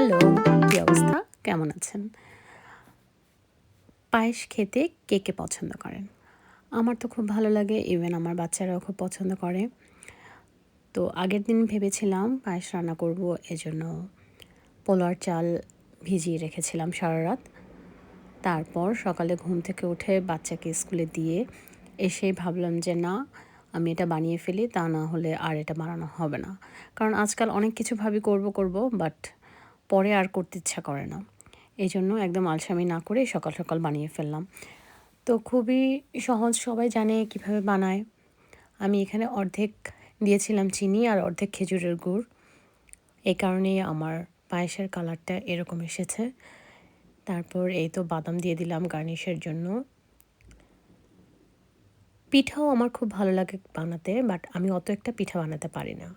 Hello, কি অবস্থা? কেমন আছেন? পায়েস খেতে কে পছন্দ করেন? আমার তো খুব ভালো লাগে, ইভেন আমার বাচ্চারাও খুব পছন্দ করে। তো আগের দিন ভেবেছিলাম পায়েস রান্না করব, এজন্য পোলার চাল ভিজিয়ে রেখেছিলাম সারারাত। তারপর সকালে ঘুম থেকে উঠে বাচ্চাকে স্কুলে দিয়ে এসেই ভাবলাম যে না, আমি এটা বানিয়ে ফেলি, তা না হলে আর এটা বানানো হবে না। কারণ আজকাল অনেক কিছু ভাবি করব, বাট পরে আর করতে ইচ্ছা করে না। এজন্য একদম আলসামি না করে সকাল বানিয়ে ফেললাম। তো খুবই সহজ, সবাই জানে কিভাবে বানায়। আমি এখানে অর্ধেক দিয়েছিলাম চিনি আর অর্ধেক খেজুরের গুড়। এই কারণেই আমার পায়েসের কালারটা এরকম এসেছে। তারপর এই তো বাদাম দিয়ে দিলাম গার্নিশের জন্য। পিঠাও আমার খুব ভালো লাগে বানাতে, বাট আমি অত একটা পিঠা বানাতে পারি না।